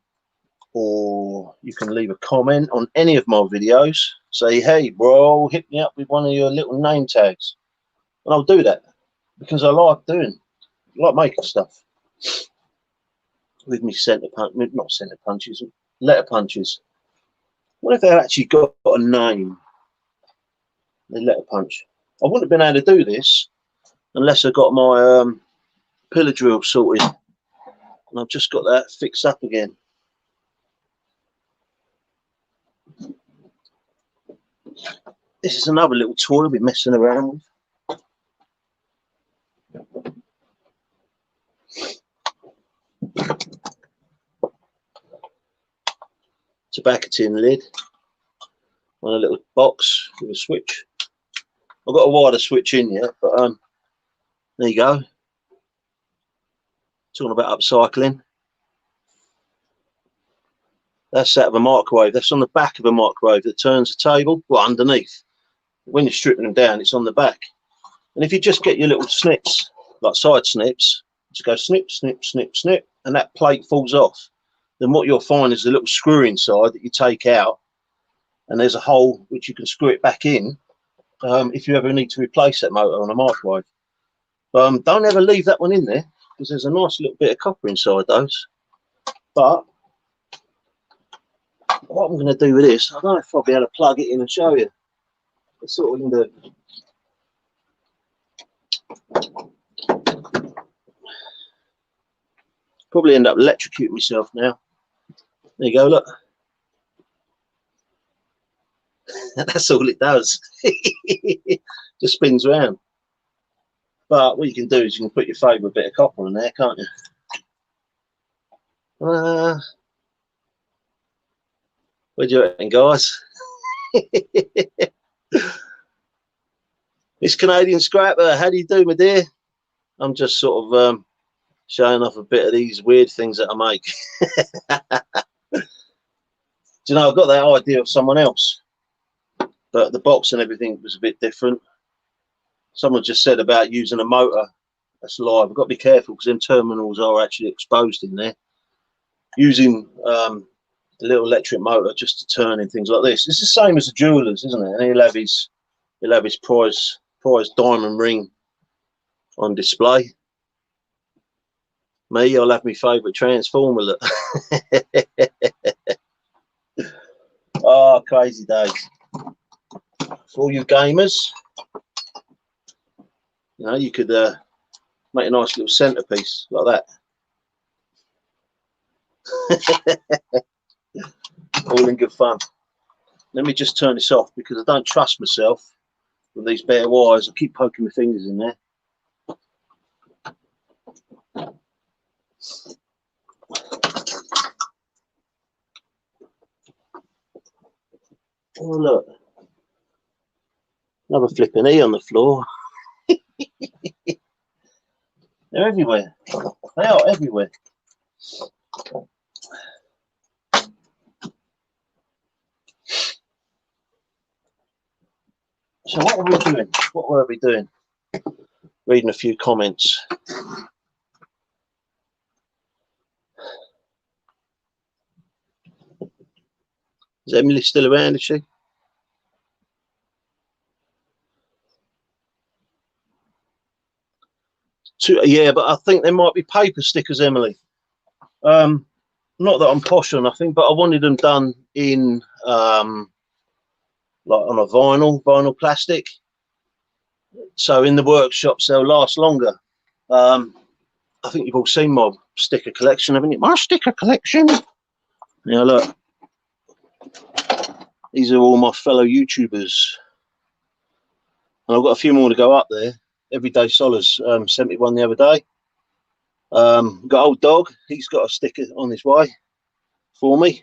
Speaker 1: or you can leave a comment on any of my videos. Say, hey, bro, hit me up with one of your little name tags. And I'll do that because I like making stuff with me not centre punches, letter punches. What if they actually got a name? The letter punch. I wouldn't have been able to do this unless I got my pillar drill sorted. And I've just got that fixed up again. This is another little toy I'll be messing around with. Tobacco tin lid on a little box with a switch. I've got a wider switch in yet, but there you go. Talking about upcycling. That's out of a microwave. That's on the back of a microwave that turns the table. Well, underneath. When you're stripping them down, it's on the back. And if you just get your little snips, like side snips, just go snip, snip, snip, snip, and that plate falls off. Then what you'll find is a little screw inside that you take out, and there's a hole which you can screw it back in if you ever need to replace that motor on a microwave. Don't ever leave that one in there because there's a nice little bit of copper inside those. But what I'm going to do with this, I don't know if I'll be able to plug it in and show you. That's what we're going to do. Probably end up electrocuting myself now. There you go, look. That's all it does. Just spins around. But what you can do is you can put your favourite bit of copper in there, can't you? What do you reckon, guys? It's Canadian Scrapper. How do you do, my dear? I'm just sort of showing off a bit of these weird things that I make. Do you know, I've got that idea of someone else, but the box and everything was a bit different. Someone just said about using a motor. That's live. I've got to be careful because them terminals are actually exposed in there. Using the little electric motor just to turn in things like this. It's the same as the jeweller's, isn't it? And he'll have his prize diamond ring on display. Me, I'll have my favourite transformer. Look. Oh, crazy days. For all you gamers, you know, you could make a nice little centerpiece like that. All in good fun. Let me just turn this off because I don't trust myself with these bare wires. I keep poking my fingers in there. Oh, look. Another flipping E on the floor. They're everywhere. They are everywhere. So what were we doing? What were we doing? Reading a few comments. Is Emily still around, is she? Yeah, but I think there might be paper stickers, Emily. Not that I'm posh or nothing, but I wanted them done in like on a vinyl plastic. So in the workshops they'll last longer. I think you've all seen my sticker collection, haven't you? My sticker collection. Yeah, look. These are all my fellow YouTubers. And I've got a few more to go up there. Everyday Solace sent me one the other day. Got Old Dog, he's got a sticker on his way for me.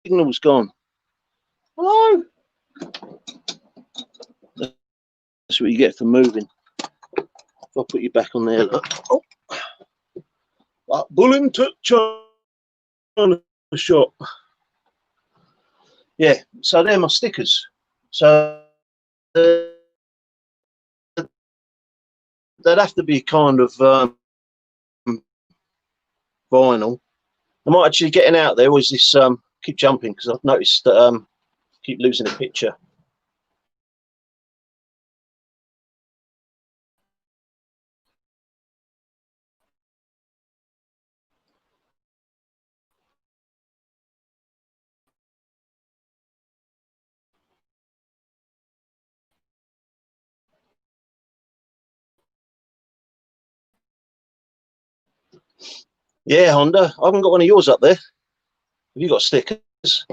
Speaker 1: Signal's gone. Hello. That's what you get for moving. If I put you back on there, look. Oh. That bullying touch on the shop. Yeah, so they're my stickers. So they'd have to be kind of vinyl. I'm not actually getting out there. Was this keep jumping because I've noticed that keep losing a picture. Yeah, Honda. I haven't got one of yours up there. Have you got stickers?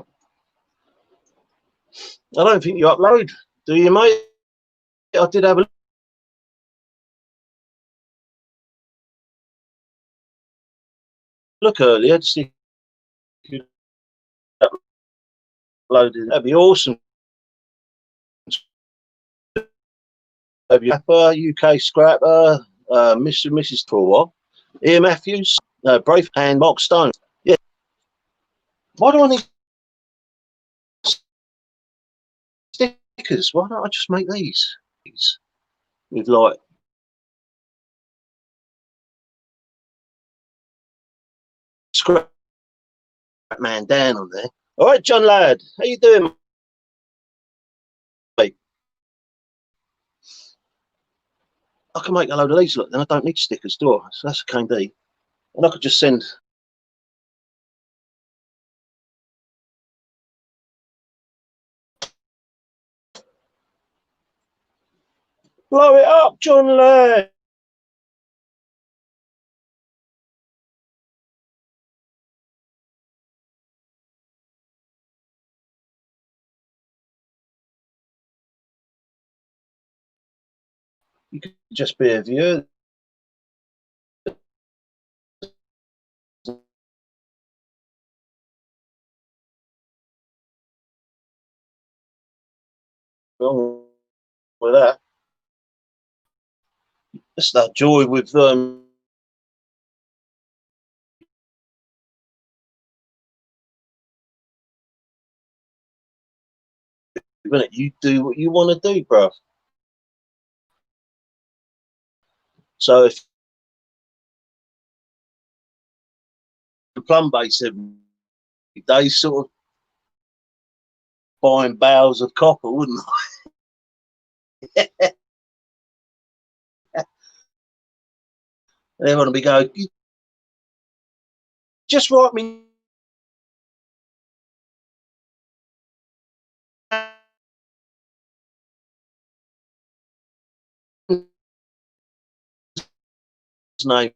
Speaker 1: I don't think you upload. Do you, mate? I did have a look earlier to see if you uploaded. That'd be awesome. Have you UK Scrapper, Mr. and Mrs. for a while, Ian Matthews, Brave, and Mark Stone. Yeah. Why do I need stickers? Why don't I just make these with like Scrap Man Dan on there? All right, John Ladd, how you doing, mate? I can make a load of these. Look, then I don't need stickers, do I? So that's a KD, and I could just send. Blow it up, John Ladd. You could just be a viewer. Wrong with that. That's that joy with you do what you want to do, bro. So if the plumb base every day, sort of buying bales of copper, wouldn't I? They want to be going, just write me name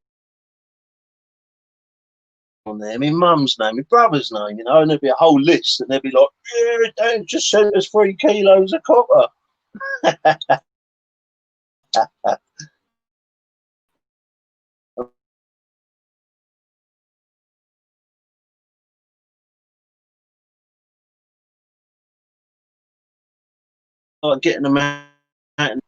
Speaker 1: on there, my mum's name, my brother's name, you know, and there'd be a whole list, and they'd be like, yeah, don't just send us 3 kilos of copper. Like getting them out and,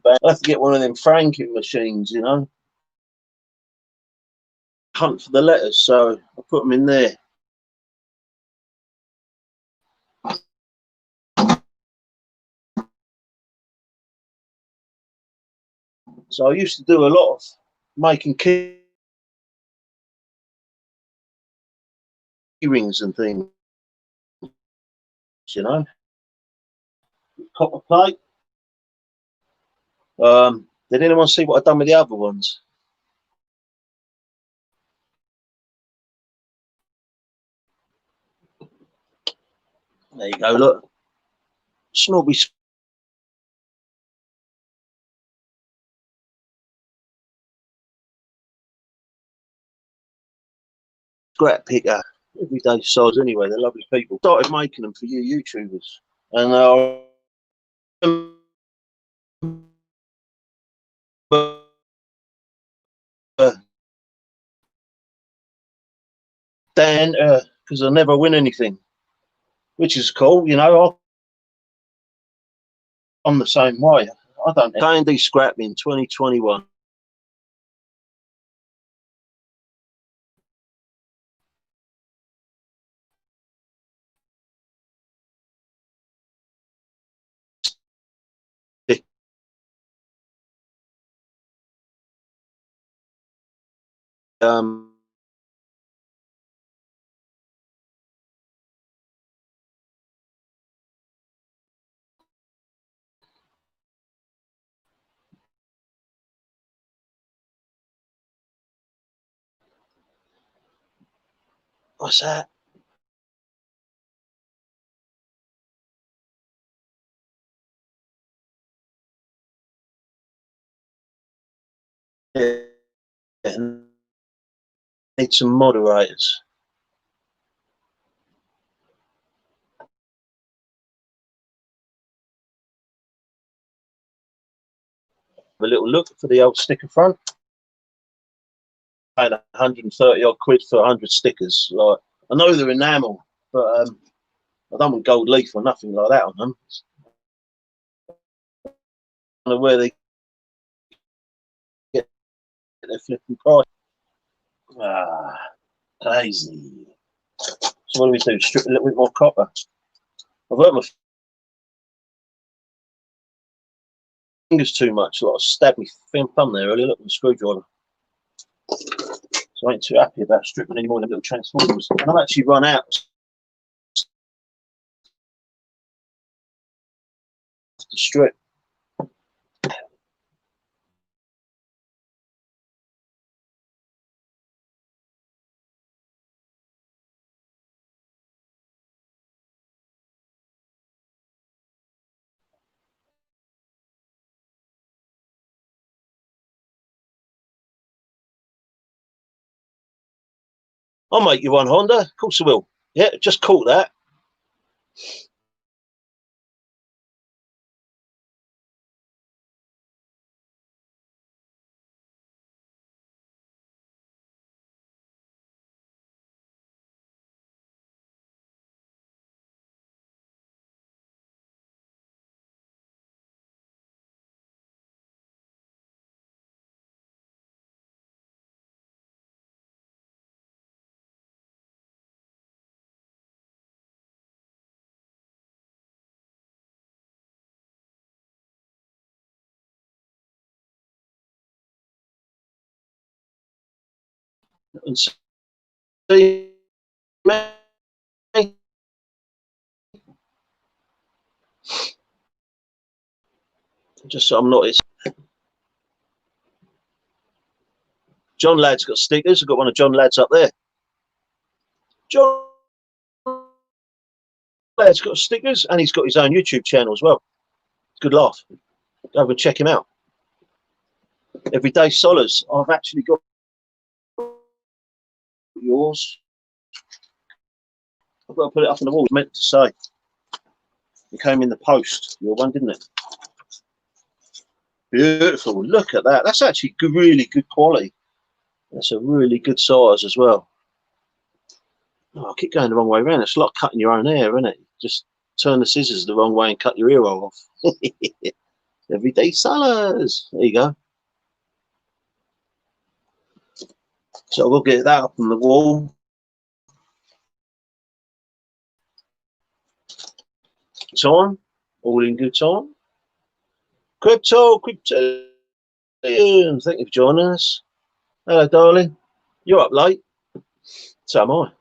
Speaker 1: I have to get one of them franking machines, you know, hunt for the letters, so I put them in there. So I used to do a lot of making key rings and things, you know, copper plate. Did anyone see what I've done with the other ones? There you go, look. Snobby scrap picker. Everyday size anyway, they're lovely people. Started making them for you YouTubers. And Dan, because I never win anything, which is cool, you know. I'm the same way. I don't D&D scrap in 2021. What's that? Yeah. Need some moderators. A little look for the old sticker front. I had 130 odd quid for 100 stickers. Like, I know they're enamel, but I don't want gold leaf or nothing like that on them. I don't know where they get their flipping price. Ah, crazy. So what do we do? Strip a little bit more copper. I've hurt my fingers too much. Like I stabbed my thumb there earlier. Look with the screwdriver. So I ain't too happy about stripping any more of them little transformers. And I've actually run out to strip. I'll make you one, Honda. Of course I will. Yeah, just caught that. And see me. Just so I'm not. It's John Ladd's got stickers. I've got one of John Ladd's up there. John Ladd's got stickers, and he's got his own YouTube channel as well. Good laugh. Go and check him out. Everyday Solace. I've actually got yours. I've got to put it up on the wall. It's meant to say. It came in the post. Your one, didn't it? Beautiful. Look at that. That's actually good, really good quality. That's a really good size as well. Oh, I keep going the wrong way around. It's like cutting your own hair, isn't it? Just turn the scissors the wrong way and cut your ear off. Everyday Sellers. There you go. So we'll get that up on the wall. Time. All in good time. Kryptonian. Thank you for joining us. Hello, darling. You're up late. So am I.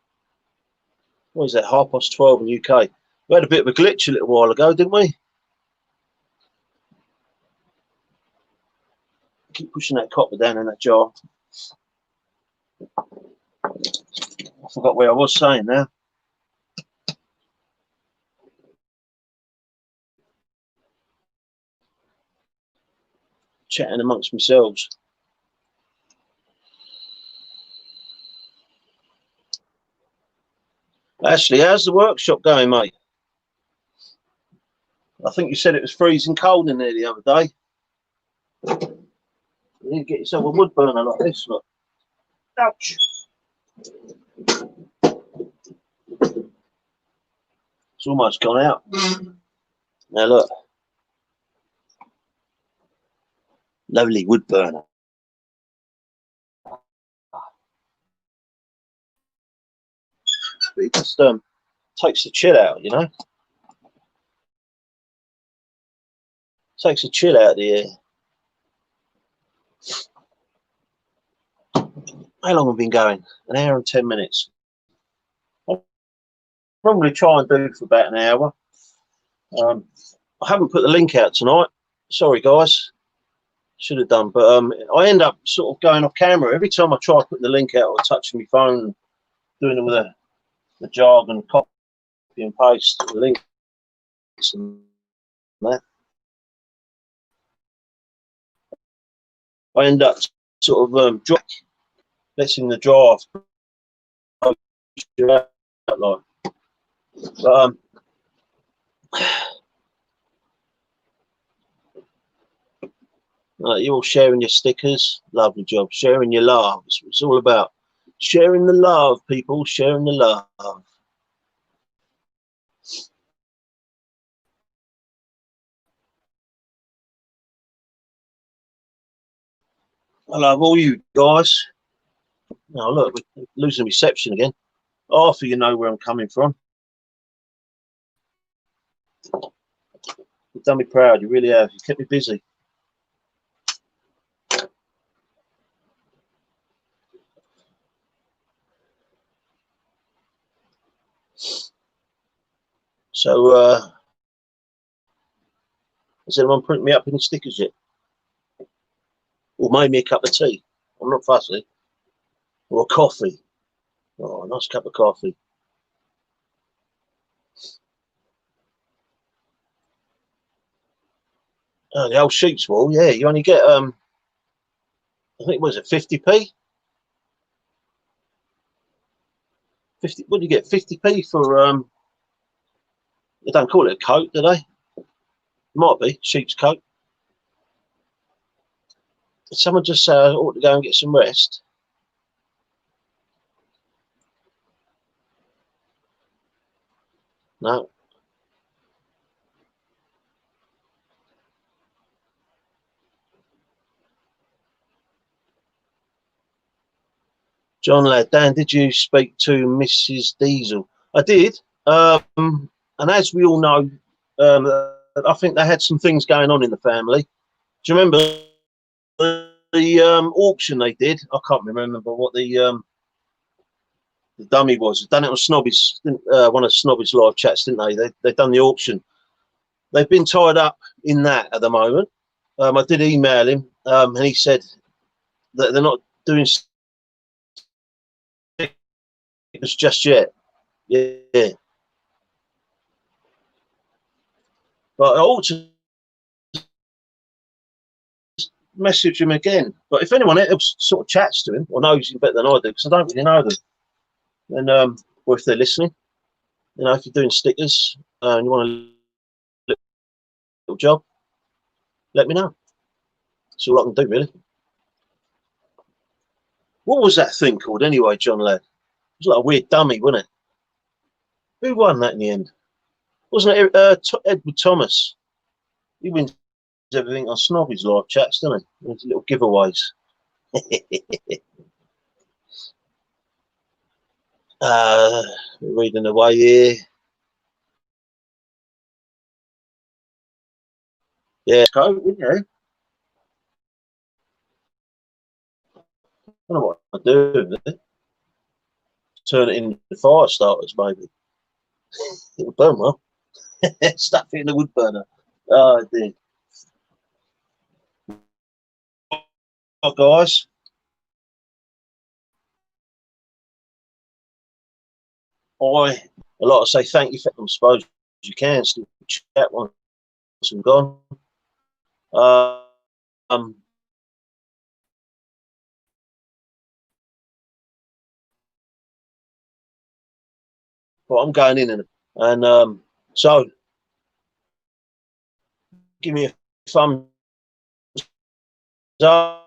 Speaker 1: What is that? 12:30 in the UK. We had a bit of a glitch a little while ago, didn't we? Keep pushing that copper down in that jar. I forgot where I was saying now. Chatting amongst myself. Ashley, how's the workshop going, mate? I think you said it was freezing cold in there the other day. You need to get yourself a wood burner like this, look. Ouch. It's almost gone out. Now look. Lovely wood burner. It just takes the chill out, you know. Takes the chill out of the air. How long have we been going? An hour and 10 minutes. I'll probably try and do for about an hour. I haven't put the link out tonight. Sorry, guys. Should have done, but I end up sort of going off camera every time I try putting the link out or touching my phone, doing it with the jargon, copy and paste the links and that. I end up sort of letting the draft like, but you're all sharing your stickers. Lovely job. Sharing your love. It's all about sharing the love, people. Sharing the love. I love all you guys. Oh, look, we're losing reception again. Half of you know where I'm coming from. You've done me proud. You really have. You kept me busy. So, has anyone printed me up any stickers yet? Or made me a cup of tea? I'm not fussy. Or a coffee. Oh, a nice cup of coffee. Oh, the old sheep's wool. Yeah, you only get I think was it 50p? 50. What do you get? 50p for they don't call it a coat, do they? Might be sheep's coat. Did someone just say I ought to go and get some rest? No. John Ladd, Dan, did you speak to Mrs. Diesel? I did. And as we all know, I think they had some things going on in the family. Do you remember the auction they did? I can't remember what the dummy was. They've done it on Snobby's, one of Snobby's live chats, didn't they? They've done the auction. They've been tied up in that at the moment. I did email him, and he said that they're not doing stickers just yet. Yeah. But I ought to message him again. But if anyone else sort of chats to him or knows him better than I do, because I don't really know them, then or if they're listening, you know, if you're doing stickers and you want a little job, let me know. That's all I can do, really. What was that thing called anyway, John Ladd? It was like a weird dummy, wasn't it? Who won that in the end? Wasn't it Edward Thomas? He wins everything on Snobby's live chats, doesn't he? His little giveaways. Reading away here. Yeah, go, yeah. I don't know what I do with it. Turn it into fire starters, maybe. It'll burn well. Stuff it in the wood burner. Oh, dear. guys. I'd like to say thank you for, I suppose you can still chat once I'm gone. Um, but I'm going in and so give me a thumbs up.